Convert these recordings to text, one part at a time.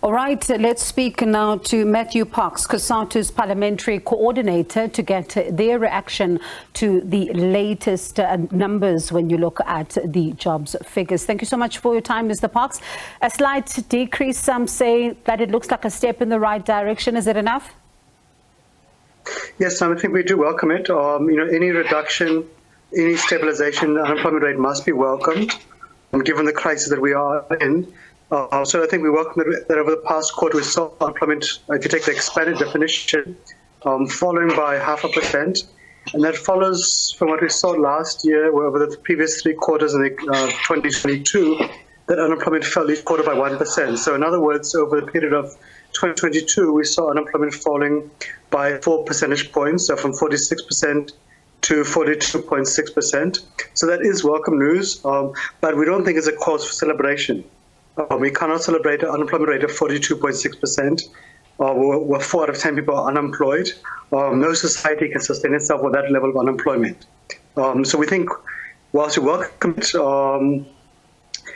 All right, let's speak now to Matthew Parks, Cosatu's Parliamentary Coordinator, to get their reaction to the latest numbers when you look at the jobs figures. Thank you so much for your time, Mr. Parks. A slight decrease, some say that it looks like a step in the right direction. Is it enough? Yes, I think we do welcome it. Any reduction, any stabilization, unemployment rate must be welcomed, given the crisis that we are in. So I think we welcome that over the past quarter we saw unemployment, if you take the expanded definition, falling by 0.5%. And that follows from what we saw last year, where over the previous 3 quarters in 2022, that unemployment fell each quarter by 1%. So in other words, over the period of 2022, we saw unemployment falling by 4 percentage points, so from 46% to 42.6%. So that is welcome news, but we don't think it's a cause for celebration. We cannot celebrate an unemployment rate of 42.6%. Where 4 out of 10 people are unemployed. No society can sustain itself with that level of unemployment. So we think, whilst we welcome it,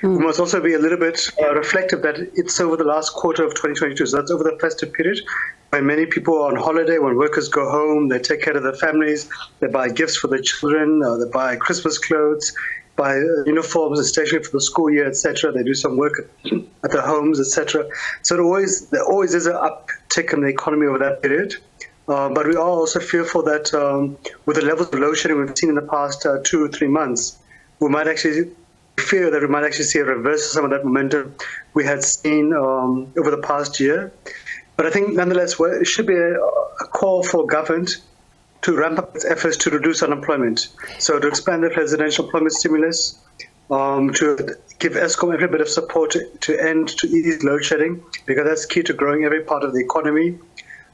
we must also be a little bit reflective that it's over the last quarter of 2022. So that's over the festive period, when many people are on holiday, when workers go home, they take care of their families, they buy gifts for their children, they buy Christmas clothes, buy uniforms and stationery for the school year, etc. They do some work at their homes, etc. So there always is an uptick in the economy over that period. But we are also fearful that with the levels of load shedding we've seen in the past 2 or 3 months, we might actually see a reverse of some of that momentum we had seen over the past year. But I think nonetheless, it should be a call for government to ramp up its efforts to reduce unemployment. So to expand the residential employment stimulus, to give Eskom every bit of support to ease load shedding, because that's key to growing every part of the economy.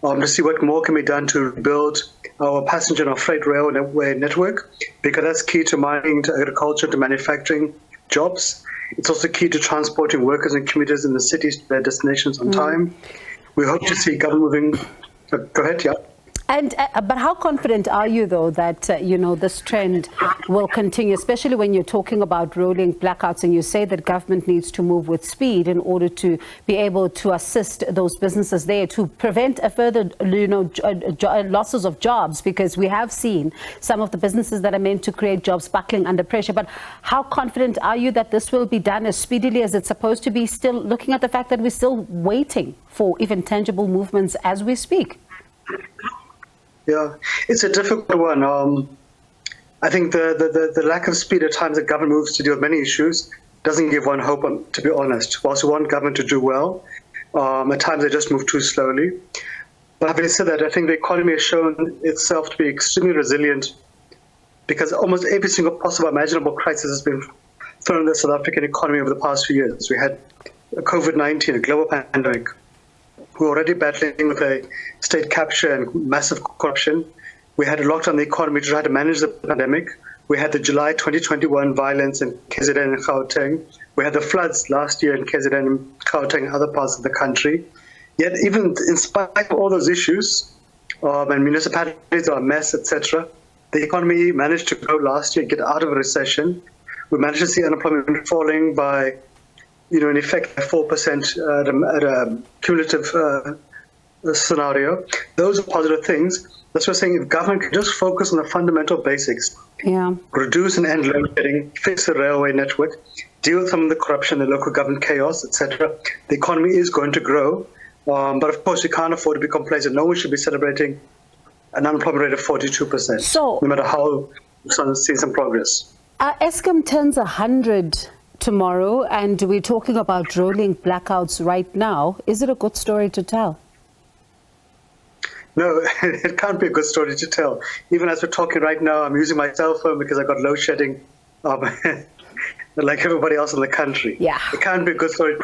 To see what more can be done to build our passenger and our freight railway network, because that's key to mining, to agriculture, to manufacturing jobs. It's also key to transporting workers and commuters in the cities to their destinations on time. We hope to see government moving. Go ahead, yeah. And but how confident are you, though, that this trend will continue, especially when you're talking about rolling blackouts and you say that government needs to move with speed in order to be able to assist those businesses there to prevent a further losses of jobs, because we have seen some of the businesses that are meant to create jobs buckling under pressure. But how confident are you that this will be done as speedily as it's supposed to be, still looking at the fact that we're still waiting for even tangible movements as we speak? Yeah, it's a difficult one. I think the lack of speed at times that government moves to deal with many issues doesn't give one hope, to be honest. Whilst we want government to do well, at times they just move too slowly. But having said that, I think the economy has shown itself to be extremely resilient, because almost every single possible imaginable crisis has been thrown in the South African economy over the past few years. We had COVID-19, a global pandemic. We're already battling with a state capture and massive corruption. We had to lock down the economy to try to manage the pandemic. We had the July 2021 violence in KZN and Gauteng. We had the floods last year in KZN and Gauteng and other parts of the country. Yet even in spite of all those issues, and municipalities are a mess, etc., the economy managed to grow last year, get out of a recession. We managed to see unemployment falling by in effect, 4% at a cumulative scenario. Those are positive things. That's what we're saying. If government can just focus on the fundamental basics, reduce and end load shedding, fix the railway network, deal with some of the corruption, the local government chaos, etc., the economy is going to grow. But of course, we can't afford to be complacent. No one should be celebrating an unemployment rate of 42%, so, no matter how we're seeing some progress. Eskom turns 100 tomorrow, and we're talking about rolling blackouts right now. Is it a good story to tell? No, it can't be a good story to tell. Even as we're talking right now, I'm using my cell phone because I got load shedding like everybody else in the country. Yeah. It can't be a good story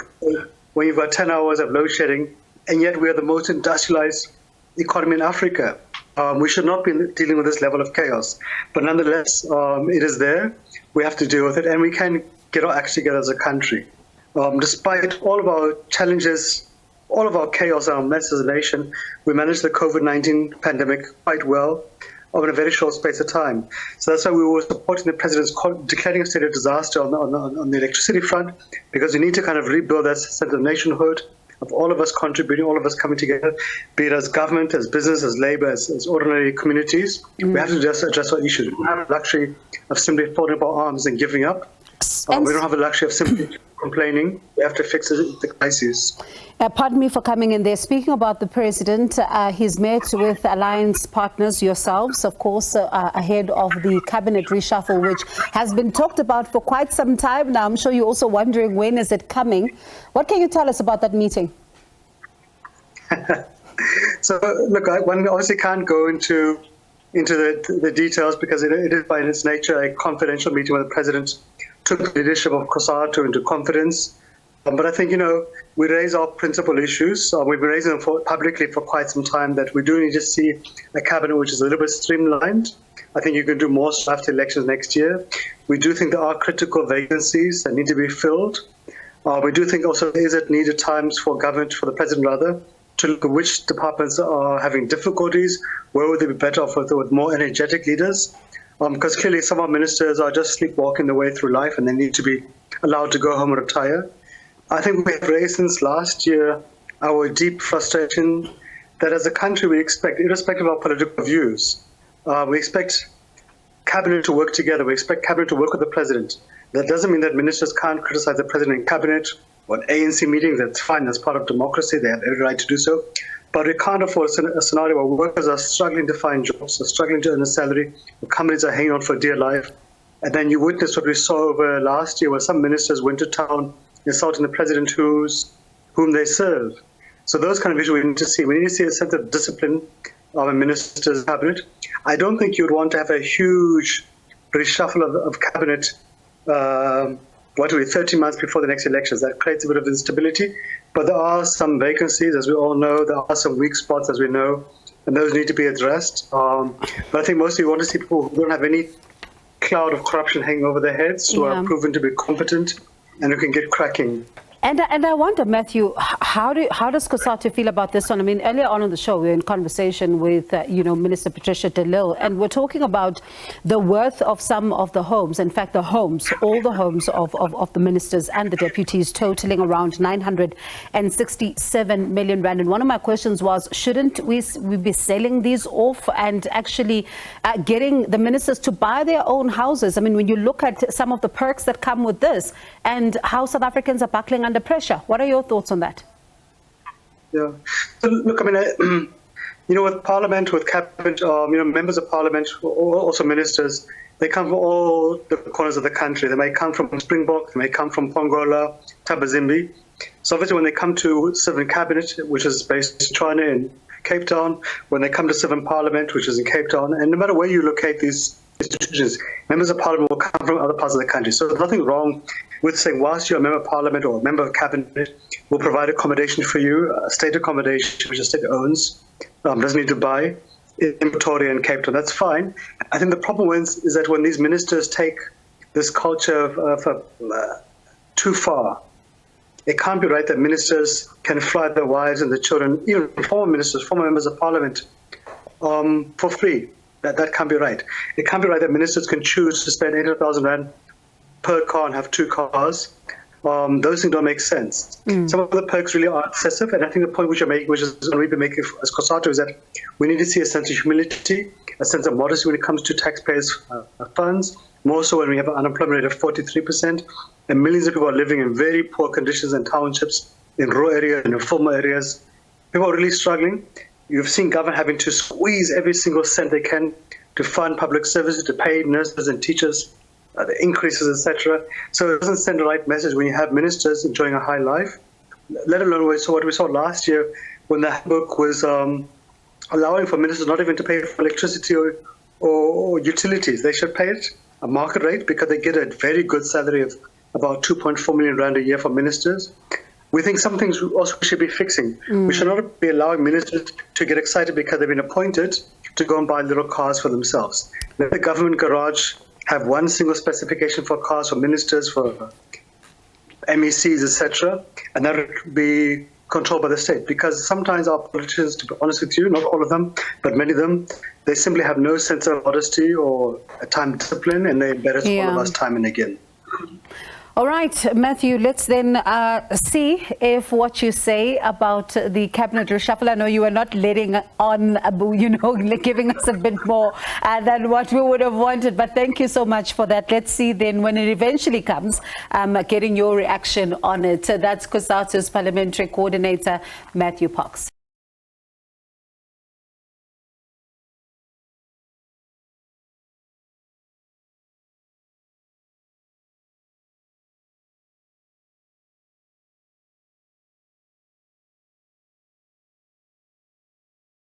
when you've got 10 hours of load shedding, and yet we are the most industrialized economy in Africa. We should not be dealing with this level of chaos. But nonetheless, it is there. We have to deal with it, and we can get our acts together as a country. Despite all of our challenges, all of our chaos and our mess as a nation, we managed the COVID-19 pandemic quite well in a very short space of time. So that's why we were supporting the president's declaring a state of disaster on the electricity front, because we need to kind of rebuild that sense of nationhood, of all of us contributing, all of us coming together, be it as government, as business, as labor, as ordinary communities. We have to just address our issues. We don't have the luxury of simply folding up our arms and giving up. We don't have the luxury of simply complaining. We have to fix the crises. Pardon me for coming in there. Speaking about the president, he's met with alliance partners, yourselves, of course, ahead of the cabinet reshuffle, which has been talked about for quite some time now. I'm sure you're also wondering, when is it coming? What can you tell us about that meeting? So, look, one obviously can't go into the details because it is by its nature a confidential meeting where the president took the leadership of Cosatu into confidence. But I think, we raise our principal issues. We've been raising them publicly for quite some time, that we do need to see a cabinet which is a little bit streamlined. I think you can do more after elections next year. We do think there are critical vacancies that need to be filled. We do think also there is at needed times for the president rather, to look at which departments are having difficulties, where would they be better off with more energetic leaders. Because clearly some of our ministers are just sleepwalking their way through life and they need to be allowed to go home and retire. I think we have raised since last year our deep frustration that as a country we expect, irrespective of our political views, we expect cabinet to work together. We expect cabinet to work with the president. That doesn't mean that ministers can't criticize the president in cabinet or at ANC meetings. That's fine. That's part of democracy. They have every right to do so. But we can't afford a scenario where workers are struggling to find jobs, are struggling to earn a salary, where companies are hanging on for dear life. And then you witnessed what we saw over last year, where some ministers went to town insulting the president whom they serve. So those kind of issues we need to see. We need to see a sense of discipline of a minister's cabinet. I don't think you'd want to have a huge reshuffle of cabinet 13 months before the next elections. That creates a bit of instability. But there are some vacancies, as we all know. There are some weak spots, as we know, and those need to be addressed. But I think mostly we want to see people who don't have any cloud of corruption hanging over their heads, who are proven to be competent and who can get cracking. And I wonder, Matthew, how does Cosatu feel about this one? I mean, earlier on the show, we were in conversation with, Minister Patricia de Lille, and we're talking about the worth of some of the homes. In fact, all the homes of the ministers and the deputies totaling around 967 million rand. And one of my questions was, shouldn't we be selling these off and actually getting the ministers to buy their own houses? I mean, when you look at some of the perks that come with this and how South Africans are buckling under pressure. What are your thoughts on that? Yeah. So look, I mean, with Parliament, with Cabinet, members of Parliament, also ministers, they come from all the corners of the country. They may come from Springbok, they may come from Pongola, Tabazimbi. So obviously when they come to serve in Cabinet, which is based in China in Cape Town, when they come to serve in Parliament, which is in Cape Town, and no matter where you locate these institutions, members of Parliament will come from other parts of the country. So there's nothing wrong with saying, whilst you're a member of Parliament or a member of Cabinet, we'll provide accommodation for you, state accommodation, which the state owns, doesn't need to buy, in Pretoria and Cape Town. That's fine. I think the problem is that when these ministers take this culture too far, it can't be right that ministers can fly their wives and their children, even former ministers, former members of Parliament, for free. That can't be right. It can't be right that ministers can choose to spend 800,000 rand per car and have two cars. Those things don't make sense. Some of the perks really are excessive, and I think the point which you're making, which is going to be making as Cosatu, is that we need to see a sense of humility, a sense of modesty when it comes to taxpayers' funds, more so when we have an unemployment rate of 43%, and millions of people are living in very poor conditions in townships, in rural areas, and in informal areas. People are really struggling. You've seen government having to squeeze every single cent they can to fund public services, to pay nurses and teachers, the increases, etc. So it doesn't send the right message when you have ministers enjoying a high life, let alone what we saw last year when the handbook was allowing for ministers not even to pay for electricity or utilities. They should pay it a market rate because they get a very good salary of about 2.4 million rand a year for ministers. We think some things also should be fixing. We should not be allowing ministers to get excited because they've been appointed to go and buy little cars for themselves. Let the government garage have one single specification for cars for ministers, for MECs, etc., and that would be controlled by the state. Because sometimes our politicians, to be honest with you, not all of them, but many of them, they simply have no sense of modesty or time discipline, and they embarrass all of us time and again. All right, Matthew, let's then see if what you say about the cabinet reshuffle, I know you are not letting on, giving us a bit more than what we would have wanted, but thank you so much for that. Let's see then when it eventually comes, getting your reaction on it. That's Cosatu's parliamentary coordinator, Matthew Parks.